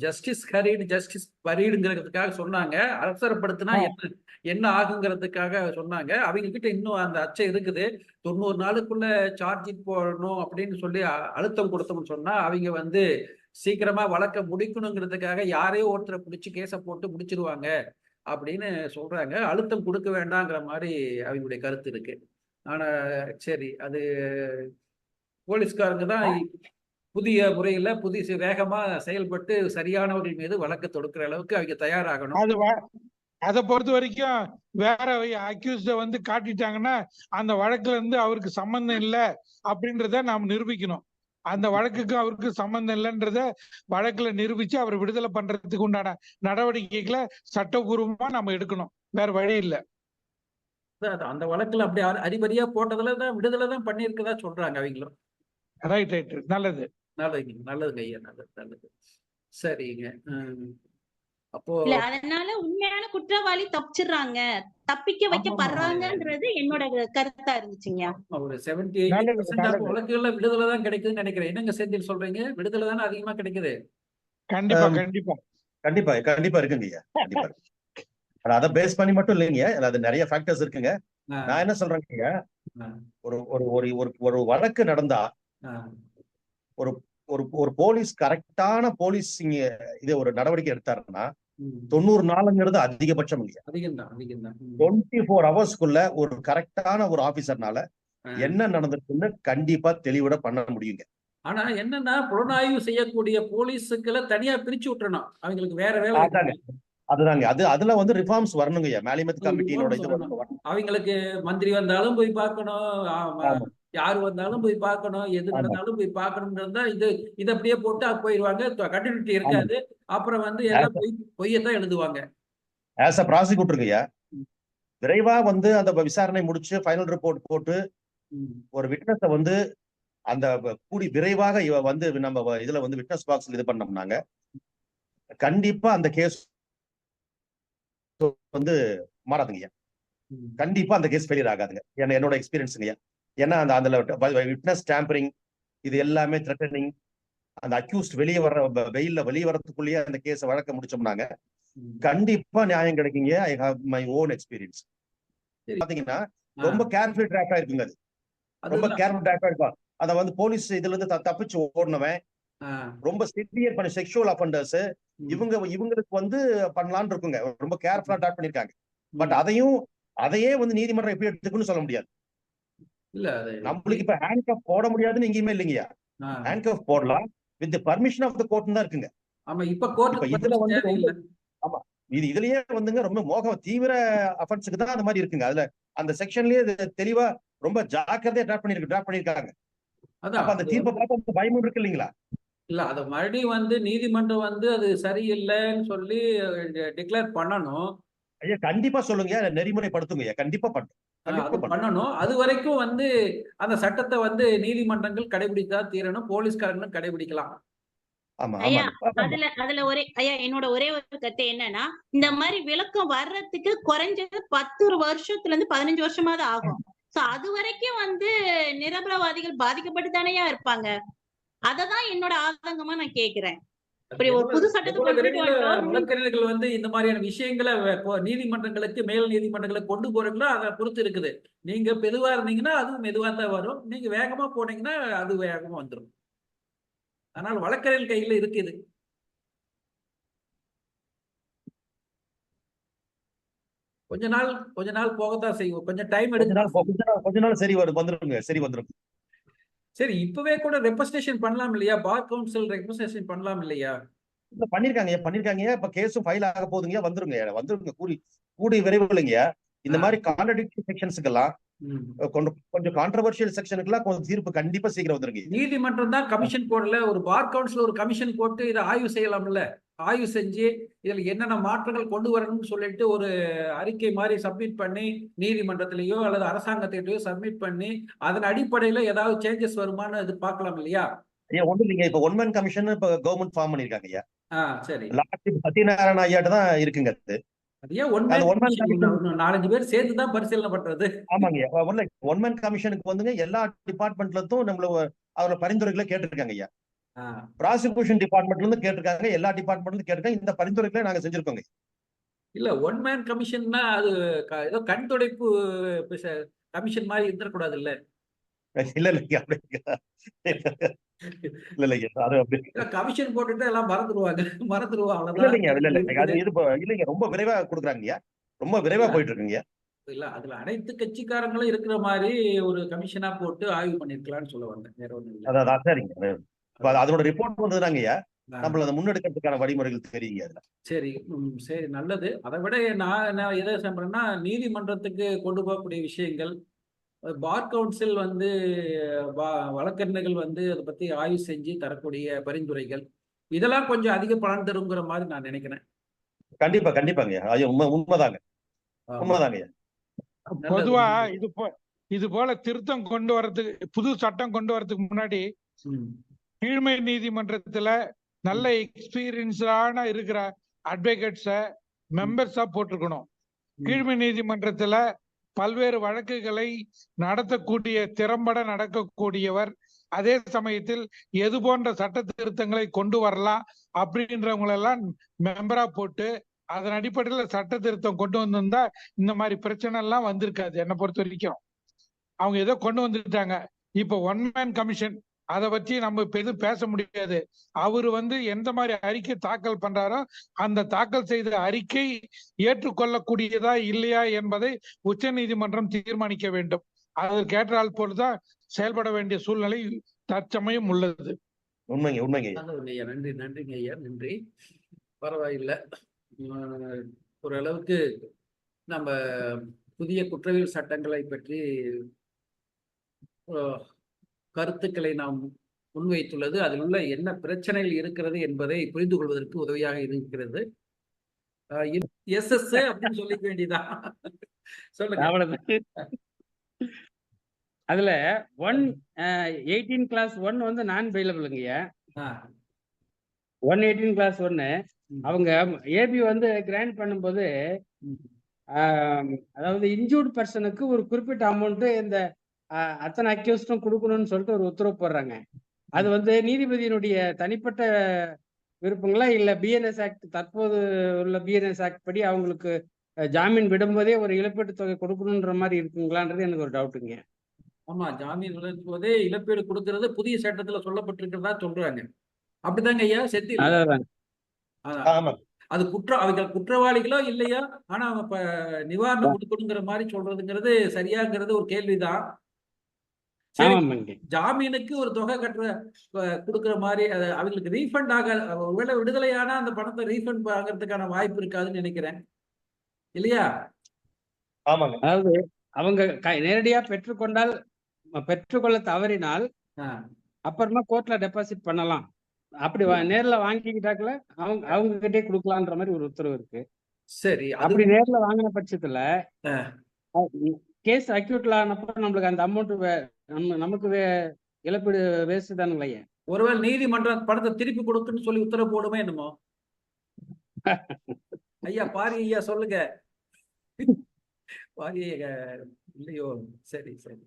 A: ஜஸ்டிஸ் ஹரீடு ஜஸ்டிஸ் பரீடுங்கிறதுக்காக சொன்னாங்க. அவசரப்படுத்தினா என்ன என்ன ஆகுங்கிறதுக்காக சொன்னாங்க. அவங்க கிட்ட இன்னும் அந்த அச்சம் இருக்குது. 90 நாளுக்குள்ள சார்ஜ் போடணும் அப்படின்னு சொல்லி அழுத்தம் கொடுத்தோம்னு சொன்னா அவங்க சீக்கிரமா வழக்க முடிக்கணுங்கிறதுக்காக யாரையோ ஒருத்தரை பிடிச்சி கேஸை போட்டு முடிச்சிருவாங்க அப்படின்னு சொல்றாங்க. அழுத்தம் கொடுக்க வேண்டாங்கிற மாதிரி அவங்களுடைய கருத்து இருக்கு. ஆனா சரி, அது போலீஸ்காரங்க தான் புதிய முறையில வேகமா செயல்பட்டு சரியானவர்கள் மீது வழக்கு தொடுக்கிற அளவுக்கு அவங்க தயாராகணும்.
B: அதை பொறுத்த வரைக்கும் வேற அக்யூஸ்ட காட்டிட்டாங்கன்னா அந்த வழக்குல இருந்து அவருக்கு சம்பந்தம் இல்லை அப்படின்றத நாம் நிரூபிக்கணும். அந்த வழக்குக்கு அவருக்கு சம்பந்தம் இல்லைன்றத வழக்குல நிரூபிச்சு அவர் விடுதலை பண்றதுக்கு உண்டான நடவடிக்கைகளை சட்டபூர்வமா நம்ம எடுக்கணும். வேற வழி இல்லை.
A: அந்த வழக்குல அப்படி அறிபறியா போட்டதுலதான் விடுதலை தான் பண்ணியிருக்கதா சொல்றாங்க அவங்களும்.
B: ரைட், நல்லது.
A: நல்லதுங்க ஐயா, நல்லது. சரிங்க. அப்போ
D: இல்ல அதனால உண்மையான குற்றவாளி தப்பிச்சிடுறாங்க, தப்பிக்க வைக்கப்படுறாங்கன்றது என்னோட கருத்தா இருந்துச்சுங்க.
A: ஒரு 70-80% வழக்குகள்ல விடுதலை தான் கிடைக்குதுன்னு நினைக்கிறேன். என்னங்க செந்தில் சொல்றீங்க? விடுதலை தானே அதிகமா கிடைக்குது.
C: கண்டிப்பா இருக்குங்க ஐயா, கண்டிப்பா இருக்கு. அதை பேஸ் பண்ணி மட்டும் இல்லைங்க, அது நிறைய ஃபேக்டர்ஸ் இருக்குங்க. நான் என்ன சொல்றேங்க, ஒரு வழக்கு நடந்தா ஒரு போலீஸ் கரெக்டான போலீஸ் இது ஒரு நடவடிக்கை எடுத்தாருன்னா 90 நாளுங்கிறது அதிகபட்சம் இல்லையா? 24 ஹவர்ஸ்க்குள்ள ஒரு கரெக்டான ஒரு ஆபீசர்னால என்ன நடந்திருக்குன்னு கண்டிப்பா தெளிவுட பண்ண முடியுங்க.
A: ஆனா என்னன்னா புலனாய்வு செய்யக்கூடிய போலீஸுக்களை தனியா பிரிச்சு விட்டுறணும். அவங்களுக்கு வேற வேலை.
C: அதுதாங்க, அதுல ரிஃபார்ம்ஸ் வரணுங்க. மேலிமத் கமிட்டியோட இது
A: அவங்களுக்கு மந்திரி வந்தாலும் போய் பார்க்கணும், யாரு வந்தாலும் போய் பார்க்கணும், எது நடந்தாலும் போய் பார்க்கணும்ன்றதா இது அப்படியே போட்டு போயிடுவாங்க. கண்டினியூட்டி இருக்காது. அப்புறம் எல்லாம் பொய்யத்தான் எழுதுவாங்க.
C: ஆஸ் அ ப்ராசிக்யூட்டருங்கய்யா, விரைவா அந்த விசாரணை முடிச்சு ஃபைனல் ரிப்போர்ட் போட்டு ஒரு விட்னஸை அந்த கூடி விரைவாக நம்ம இதுல விட்னஸ் பாக்ஸ்ல இது பண்ணோம்னாங்க கண்டிப்பா அந்த கேஸ் மாறாதுங்கய்யா. கண்டிப்பா அந்த கேஸ் ஃபெயிலியர் ஆகாதுங்க. என்னோட எக்ஸ்பீரியன்ஸுங்கய்யா. ஏன்னா அந்த விட்னஸ் டேம்பரிங் இது எல்லாமே த்ரெட்டனிங், அந்த அக்யூஸ்ட் வெளியே வர்றதுக்குள்ளேயே அந்த கேஸை வழக்க முடிச்சோம்னாங்க கண்டிப்பா நியாயம் கிடைக்குங்க. I have my own experience. பாத்தீங்கன்னா ரொம்ப கேர்ஃபுல் ட்ராக்கா இருக்குங்க. அது ரொம்ப கேர்ஃபுல் ட்ராக்கா இருக்கும். அத போலீஸ் இதுல இருந்து தப்பிச்சு ஓடுனவன், ரொம்ப சிவியர் பண்ண செக்ஷுவல் அஃபெண்டர்ஸ் இவங்களுக்கு பண்ணலான்னு இருக்குங்க. ரொம்ப கேர்ஃபுல்லா ட்ராக் பண்ணிருக்காங்க. பட் அதையே நீதிமன்றம் எப்படி எடுத்துக்குன்னு சொல்ல முடியாது.
A: இல்ல
C: நம்மளுக்கு இப்ப ஹேண்ட் கஃப் போட முடியாதுன்னு எங்கேயுமே இல்லைங்கயா. ஹேண்ட் கஃப் போடலாம் with permission of the court தான் இருக்குங்க.
A: ஆமா, இப்ப கோர்ட்
C: இதுல ஆமா, இதுலயே ரொம்ப தீவிர அஃபென்ஸ்க்கு தான் அந்த மாதிரி இருக்குங்க. அதுல அந்த செக்ஷன்லயே தெளிவா ரொம்ப ஜாக்கிரதையா டிராப் பண்ணிருக்காங்க. அப்ப அந்த தீர்ப்பை பார்த்து பயமும் இருக்கு இல்லைங்களா?
A: இல்ல அத மறுபடியும் நீதிமன்றம் அது சரியில்லைன்னு சொல்லி டிக்ளேர் பண்ணணும்.
C: ஐயா கண்டிப்பா சொல்லுங்க, நெறிமுறைப்படுத்துங்க. கண்டிப்பா
A: பண்ணணும். அது வரைக்கும் அந்த சட்டத்தை நீதிமன்றங்கள் கடைபிடித்தா தீரணும், போலீஸ்காரங்களும் கடைபிடிக்கலாம்.
D: ஐயா அதுல என்னோட ஒரே ஒரு கருத்து என்னன்னா, இந்த மாதிரி விளக்கம் வர்றதுக்கு குறைஞ்சது 10 வருஷத்துல இருந்து 15 வருஷமாவது ஆகும். சோ அது வரைக்கும் நிரபராதிகள் பாதிக்கப்பட்டு தானேயா இருப்பாங்க. அததான் என்னோட ஆதங்கமா நான் கேக்குறேன். இப்படி ஒரு புது
A: வழக்கறிஞர்கள் இந்த மாதிரியான விஷயங்களை நீதிமன்றங்களுக்கு, மேல் நீதிமன்றங்களுக்கு கொண்டு போறீங்களோ அதை பொறுத்து இருக்குது. நீங்க மெதுவா இருந்தீங்கன்னா அதுவும் மெதுவா தான் வரும். நீங்க வேகமா போனீங்கன்னா அது வேகமா வந்துடும். ஆனால் வழக்கறிஞர் கையில இருக்குது. கொஞ்ச நாள் போகத்தான் செய்வோம். கொஞ்சம் டைம் எடுக்கும்.
C: கொஞ்ச நாள் சரி வந்துரும்.
A: சரி, இப்பவே கூட ரெப்ரசன்டேஷன் பண்ணலாம் இல்லையா? பார் கவுன்சில் ரெப்ரசன்டேஷன் பண்ணலாம் இல்லையா?
C: பண்ணிருக்காங்க. இப்ப கேஸும் ஃபைல் ஆக போகுதுங்க. வந்துருங்க கூடி விரைவில் இல்லைங்க. இந்த மாதிரி கான்ட்ரடிக்டரி செக்ஷன்ஸுக்கெல்லாம்
A: ம்.
C: கொஞ்சம் கான்ட்ரவர்ஷியல் செக்ஷனுக்குலாம் கொஞ்சம் தீர்ப்பு கண்டிப்பா சீக்கிரம் வந்துருங்க.
A: நீதிமன்றம் தான் கமிஷன் போடல, ஒரு பார் கவுன்சில் ஒரு கமிஷன் போட்டு இதை ஆய்வு செய்யலாம்ல. ஆய்வு செஞ்சு இதுல என்னென்ன மாற்றங்கள் கொண்டு வரணும்னு சொல்லிட்டு ஒரு அறிக்கை மாதிரி சப்மிட் பண்ணி நீதிமன்றத்திலேயோ அல்லது அரசாங்கத்திலேயோ சப்மிட் பண்ணி அதன் அடிப்படையில ஏதாவது சேஞ்சஸ் வருமானு இது பார்க்கலாம் இல்லையா?
C: ஐயா ஒண்ணு இல்லைங்க, இப்ப ஒன் மேன் கமிஷன் இப்ப கவர்மெண்ட் ஃபார்ம் பண்ணிருக்காங்க ஐயா.
A: சரி.
C: லார்ட் சத்யநாராயண ஐயாட்ட தான் இருக்குங்க அது.
A: அது ஏன் ஒன்
C: அந்த
A: man
C: one man
A: commission?
C: Commission
A: 4-5 பேர் சேர்ந்து தான் பரிசீலனை பண்றது.
C: ஆமாங்க ஐயா. ஒன் மேன் கமிஷனுக்கு வந்துங்க எல்லா டிபார்ட்மெண்ட்ல இருந்தும் நம்மள அவரோட பரிந்துரைகளை கேட்டிருக்காங்க ஐயா. ப்ராசிக்யூஷன் டிபார்ட்மெண்ட்ல இருந்து கேட்டிருக்காங்க, எல்லா டிபார்ட்மெண்ட்ல இருந்து கேட்டிருக்காங்க. இந்த பரிந்துரைகளை நாங்க செஞ்சிருக்கோங்க.
A: இல்ல ஒன் மேன் கமிஷன்னா அது ஏதோ கண் துடைப்பு கமிஷன் மாதிரி இருந்துடக்கூடாது இல்ல.
C: இல்ல இல்லைங்க அப்படி இல்ல இல்லைங்க அது அப்படி
A: கமிஷன் போட்டுட்டு எல்லாம் மறந்துடுவாங்க
C: இல்ல இல்லைங்க இல்ல இல்லைங்க அது இது இல்லைங்க, ரொம்ப விரைவா கொடுக்குறாங்க, ரொம்ப விரைவா போயிட்டு இருக்குங்க.
A: இல்ல அதுல அனைத்து கட்சிக்காரங்களும் இருக்கிற மாதிரி ஒரு கமிஷனா போட்டு ஆய்வு பண்ணிருக்கலாம்னு சொல்ல வந்தேன், வேற ஒண்ணும் இல்ல.
C: அதான் சரிங்க. அதோட ரிப்போர்ட் வந்ததுனாங்க ஐயா, நம்மள அதை முன்னெடுக்கிறதுக்கான வழிமுறைகள் தெரியுங்க அதுல.
A: சரி, சரி, நல்லது. அதை விட நான் எதை சொல்றேன்னா, நீதிமன்றத்துக்கு கொண்டு போகக்கூடிய விஷயங்கள், பார் கவுன்சில் வந்து வழக்கறிஞர்கள் வந்து அதை பத்தி ஆய்வு செஞ்சு தரக்கூடிய பரிந்துரைகள், இதெல்லாம் கொஞ்சம் அதிக பலன் தருங்கிற மாதிரி நான் நினைக்கிறேன்.
C: கண்டிப்பா கண்டிப்பாங்க ஐயா, உண்மைதாங்க உண்மைதாங்க ஐயா.
B: பொதுவா இது போல திருத்தம் கொண்டு வரதுக்கு, புது சட்டம் கொண்டு வரதுக்கு முன்னாடி கீழ்மை நீதிமன்றத்துல நல்ல எக்ஸ்பீரியன்ஸான இருக்கிற அட்வொகேட்ஸ மெம்பர்ஸா போட்டிருக்கணும். கீழ்மை நீதிமன்றத்துல பல்வேறு வழக்குகளை நடத்தக்கூடிய, திறம்பட நடக்கக்கூடியவர், அதே சமயத்தில் எது போன்ற சட்ட திருத்தங்களை கொண்டு வரலாம் அப்படின்றவங்களெல்லாம் மெம்பரா போட்டு அதன் அடிப்படையில் சட்ட திருத்தம் கொண்டு வந்திருந்தா இந்த மாதிரி பிரச்சனை எல்லாம் வந்திருக்காது. என்னை பொறுத்த வரைக்கும் அவங்க ஏதோ கொண்டு வந்துட்டாங்க. இப்ப ஒன் மேன் கமிஷன் அதை பற்றி நம்ம எதுவும் பேச முடியாது. அவரு வந்து எந்த மாதிரி அறிக்கை தாக்கல் பண்றாரோ அந்த தாக்கல் செய்த அறிக்கை ஏற்றுக்கொள்ளக்கூடியதா இல்லையா என்பதை உச்ச நீதிமன்றம் தீர்மானிக்க வேண்டும். அதற்கேற்றால் போலதான் செயல்பட வேண்டிய சூழ்நிலை தற்சமயம் உள்ளது.
C: உண்மைங்க உண்மைங்க.
A: நன்றி, நன்றிங்க ஐயா, நன்றி. பரவாயில்லை, ஓரளவுக்கு நம்ம புதிய குற்றவியல் சட்டங்களை பற்றி கருத்துக்களை நாம் முன்வைத்துள்ளது அதில் உள்ள என்ன பிரச்சனைகள் இருக்கிறது என்பதை புரிந்து கொள்வதற்கு உதவியாக இருக்கிறது. எஸ்எஸ் அப்படின்னு சொல்லிக்க வேண்டியதான். சொல்லுங்க.
F: அதுல 18 கிளாஸ் 1 வந்து நான் பெயிலபிளுங்கய்யா. 118 கிளாஸ் 1 அவங்க ஏபி வந்து கிராண்ட் பண்ணும்போது அதாவது இன்ஜூர்ட் பர்சனுக்கு ஒரு குறிப்பிட்ட அமௌண்ட் இந்த அத்தனை அக்யூஸ்டும் கொடுக்கணும்னு சொல்லிட்டு ஒரு உத்தரவு போடுறாங்க. அது வந்து நீதிபதியினுடைய தனிப்பட்ட விருப்பங்களா இல்ல பிஎன்எஸ் ஆக்ட், தற்போது உள்ள பிஎன்எஸ் ஆக்ட் படி அவங்களுக்கு ஜாமீன் விடும்போதே ஒரு இழப்பீட்டு தொகை கொடுக்கணுன்ற மாதிரி இருக்குங்களான்றது எனக்கு ஒரு டவுட்டுங்க.
A: ஆமா, ஜாமீன் விடும்போதே இழப்பீடு கொடுக்கறது புதிய சட்டத்துல சொல்லப்பட்டிருக்கிறதா சொல்றாங்க. அப்படிதாங்க ஐயா? செத்தி அது அவங்க குற்றவாளிகளோ இல்லையா, ஆனா அவங்க நிவாரணம் கொடுக்கணுங்கிற மாதிரி சொல்றதுங்கிறது சரியாங்கிறது ஒரு கேள்விதான். ஜாமீனுக்கு ஒரு தொகை கொடுக்குற மாதிரி அவங்களுக்கு ரீஃபண்ட் ஆக, ஒருவேளை விடுதலையானா அந்த பணத்தை ரீஃபண்ட் ஆகிறதுக்கான வாய்ப்பு இருக்காதுன்னு நினைக்கிறேன், இல்லையா?
C: ஆமாங்க.
F: அதாவது அவங்க நேரடியா பெற்றுக்கொள்ள தவறினால் அப்புறமா கோர்ட்ல டெபாசிட் பண்ணலாம். அப்படி நேர்ல வாங்கிக்கிட்டாக்கல அவங்க கிட்டே கொடுக்கலான்ற மாதிரி ஒரு உத்தரவு இருக்கு.
A: சரி,
F: அப்படி நேர்ல வாங்கின பட்சத்துல கேஸ் அக்யூட்ல ஆனப்ப நம்மளுக்கு அந்த அமௌண்ட் நமக்கு இழப்பீடு வேஸ்ட் தானுங்களையா?
A: ஒருவேளை நீதிமன்றம் பணத்தை திருப்பி கொடுக்குன்னு சொல்லி உத்தரவு போடுமே என்னமோ. ஐயா பாரி ஐயா சொல்லுங்க. பாரி இல்லையோ? சரி சரி,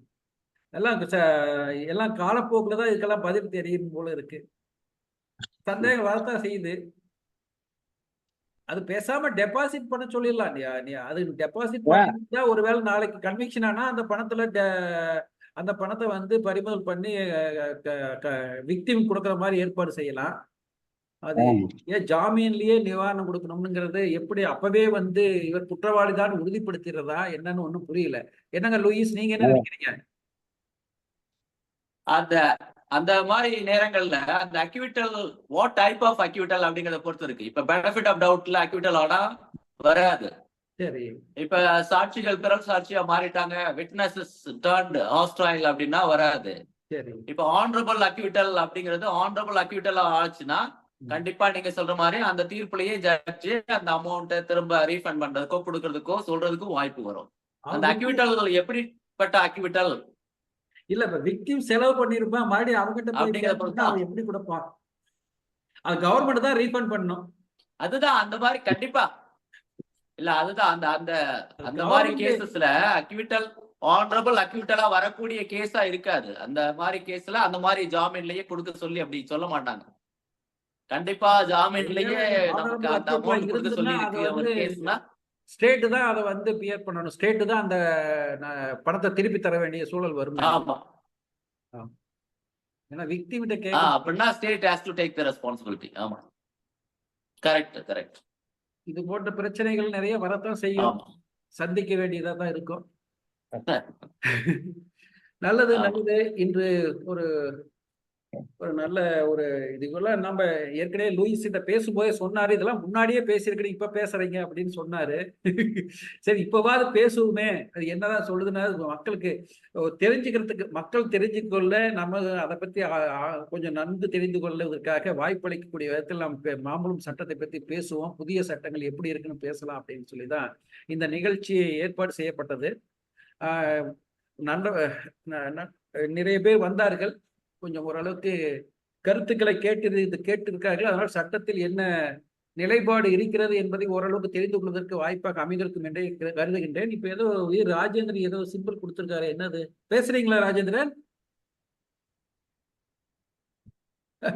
A: எல்லாம் காலப்போக்குல தான் இதுக்கெல்லாம் பதில் தெரியும் போல இருக்கு. சந்தேகம் வரத்தான் செய்யுது. அது பேசாம டெபாசிட் பண்ண சொல்லிடலாம். அது டெபாசிட் பண்ணிட்டா ஒருவேளை நாளைக்கு கன்விக்ஷன் ஆனா அந்த பணத்தை வந்து பறிமுதல் பண்ணி விக்டிம் கொடுக்கற மாதிரி ஏற்பாடு செய்யலாம். அது ஏன் ஜாமீன்லயே நிவாரணம் கொடுக்கணும்ங்கிறது எப்படி அப்பவே வந்து இவர் குற்றவாளி தான் உறுதிப்படுத்திடுறதா என்னன்னு ஒண்ணும் புரியல. என்னங்க லூயிஸ், நீங்க என்ன நினைக்கிறீங்க?
E: அந்த மாதிரி நேரங்கள்ல அந்த acquittal, what type of acquittal அப்படிங்கறத பொறுத்து இருக்கு. இப்ப பெனிஃபிட் ஆஃப் டவுட்ல அக்யூட்டல் ஆனா வராது.
A: சரி
E: இப்ப சாட்சிகள் பிறகு சாட்சியா மாறிட்டாங்க, விட்னஸஸ் டர்ன்ட் ஹாஸ்டைல் அப்படின்னா வராது.
A: சரி
E: இப்ப ஆனரபிள் அக்யூட்டல் அப்படிங்கிறது ஆனரபிள் அக்யூட்டலா ஆச்சுன்னா கண்டிப்பா நீங்க சொல்ற மாதிரி அந்த தீர்ப்புலயே ஜட்ஜ் அந்த அமௌண்ட்டை திரும்ப ரீஃபண்ட் பண்றதுக்கோ கொடுக்கறதுக்கோ சொல்றதுக்கும் வாய்ப்பு வரும். அந்த அக்யூட்டல் எப்படிப்பட்ட அக்யூட்டல்
A: இல்ல இப்ப விக்டிம் செலவு பண்ணிருப்பான், மறுபடியும் அவங்ககிட்ட போய்
E: அப்படிங்கிறத
A: கேட்டா
E: பொறுத்துதான்.
A: அவன் எப்படி கொடுப்பான்? அது கவர்மெண்ட் தான் ரீஃபண்ட் பண்ணணும்.
E: அதுதான் அந்த மாதிரி கண்டிப்பா இல்ல, அதுதான் அந்த அந்த அந்த மாதிரி கேசஸ்ல அக்யூட்டல் ஆனரபிள் அக்யூட்டலா வரக்கூடிய கேஸா இருக்காது. அந்த மாதிரி கேஸ்ல அந்த மாதிரி ஜாமீன்லயே கொடுக்க சொல்லி அப்படி சொல்ல மாட்டாங்க. கண்டிப்பா ஜாமீன்லயே நமக்கு அந்த அமௌண்ட் கொடுக்க சொல்லி இருக்கு ஒரு கேஸ்னா
A: ஸ்டேட் தான் அதை வந்து பியர் பண்ணணும். ஸ்டேட் தான் அந்த பணத்தை திருப்பி தர வேண்டிய சூழல் வரும்.
E: ஆமா.
A: ஏன்னா விக்டிம் கிட்ட கேட்க
E: அப்படின்னா state has to take the responsibility. ஆமா, கரெக்ட் கரெக்ட்.
A: இது போன்ற பிரச்சனைகள் நிறைய வரத்தான் செய்யும்,
E: ஆமா.
A: சந்திக்க வேண்டியதா தான் இருக்கும். நல்லது
E: ஆமா.
A: நல்லது. இன்று ஒரு ஒரு நல்ல ஒரு இதுக்கெல்லாம் நம்ம ஏற்கனவே லூயிஸ் கிட்ட பேசும்போதே சொன்னாரு, இதெல்லாம் முன்னாடியே பேசியிருக்கீங்க இப்ப பேசுறீங்க அப்படின்னு சொன்னாரு. சரி இப்பவாது பேசுவோமே, அது என்னதான் சொல்லுதுன்னா மக்களுக்கு தெரிஞ்சுக்கிறதுக்கு, மக்கள் தெரிஞ்சுக்கொள்ள நம்ம அதை பத்தி கொஞ்சம் நன்கு தெரிந்து கொள்வதற்காக வாய்ப்பளிக்கக்கூடிய விதத்தில் நம்ம மாம்பழம் சட்டத்தை பத்தி பேசுவோம், புதிய சட்டங்கள் எப்படி இருக்குன்னு பேசலாம் அப்படின்னு சொல்லிதான் இந்த நிகழ்ச்சி ஏற்பாடு செய்யப்பட்டது. நிறைய பேர் வந்தார்கள், கொஞ்சம் ஓரளவுக்கு கருத்துக்களை கேட்டிருக்கார்கள். அதனால் சட்டத்தில் என்ன நிலைப்பாடு இருக்கிறது என்பதை ஓரளவுக்கு தெரிந்து கொள்வதற்கு வாய்ப்பாக அமைந்திருக்கும் என்றே கருதுகின்றேன். இப்ப ஏதோ ராஜேந்திரன் ஏதோ சிம்பிள் கொடுத்திருக்காரு, என்னது பேசுறீங்களா ராஜேந்திரன்?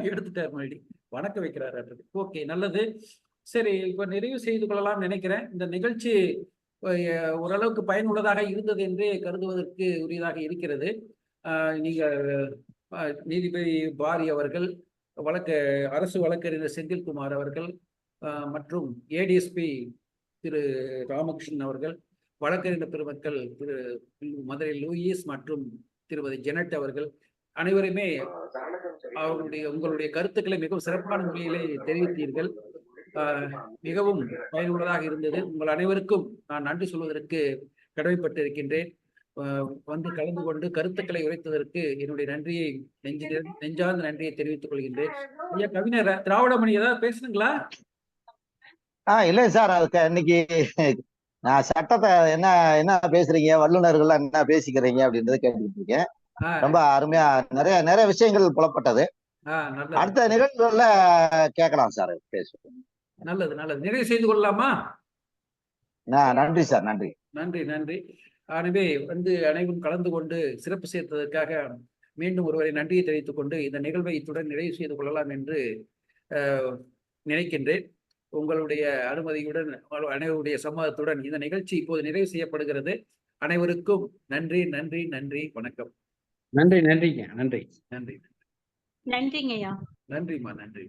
A: எடுத்துட்டார் மறுபடி வணக்க வைக்கிறாரு. ஓகே நல்லது. சரி இப்ப நிறைவு செய்து கொள்ளலாம் நினைக்கிறேன். இந்த நிகழ்ச்சி ஓரளவுக்கு பயனுள்ளதாக இருந்தது என்றே கருதுவதற்கு உரியதாக இருக்கிறது. நீங்க நீதிபதி பாரி அவர்கள், அரசு வழக்கறிஞர் செந்தில்குமார் அவர்கள் மற்றும் ஏடிஎஸ்பி திரு ராமகிருஷ்ணன் அவர்கள், வழக்கறிஞர் பெருமக்கள் திரு மதுரை லூயிஸ் மற்றும் திருமதி ஜெனட் அவர்கள் அனைவருமே உங்களுடைய கருத்துக்களை மிகவும் சிறப்பான முறையிலே தெரிவித்தீர்கள். மிகவும் பயனுள்ளதாக இருந்தது. உங்கள் அனைவருக்கும் நான் நன்றி சொல்வதற்கு கடமைப்பட்டு இருக்கின்றேன். வந்து கலந்து கொண்டு கருத்துக்களை உரைத்ததற்கு என்னுடைய நன்றியை நெஞ்சார்ந்த நன்றியை தெரிவித்துக் கொள்கின்றேன். ஐயா கவிஞர் திராவிடமணி ஏதாவது பேசுனுங்களா?
G: இல்லை சார், அதுக்கு இன்னைக்கு நான் சட்டத்தை என்ன என்ன பேசுறீங்க, வல்லுநர்கள் என்ன பேசிக்கிறீங்க அப்படின்றத கேட்டுக்கிட்டு இருக்கேன். ரொம்ப அருமையா நிறைய விஷயங்கள் புலப்பட்டது. அடுத்த நிகழ்வுகள்ல கேட்கலாம் சார், பேசுவோம்.
A: நல்லது நல்லது. நிறைவு செய்து கொள்ளலாமா?
G: நன்றி சார், நன்றி
A: நன்றி நன்றி. எனவே வந்து அனைவரும் கலந்து கொண்டு சிறப்பு சேர்த்ததற்காக மீண்டும் ஒருவரை நன்றியை தெரிவித்துக் கொண்டு இந்த நிகழ்வை இத்துடன் நிறைவு செய்து கொள்ளலாம் என்று நினைக்கின்றேன். உங்களுடைய அனுமதியுடன், அனைவருடைய சம்மதத்துடன் இந்த நிகழ்ச்சி இப்போது நிறைவு செய்யப்படுகிறது. அனைவருக்கும் நன்றி நன்றி நன்றி. வணக்கம்.
F: நன்றி நன்றிங்க. நன்றி
A: நன்றி
D: நன்றிங்கய்யா.
A: நன்றிம்மா. நன்றி.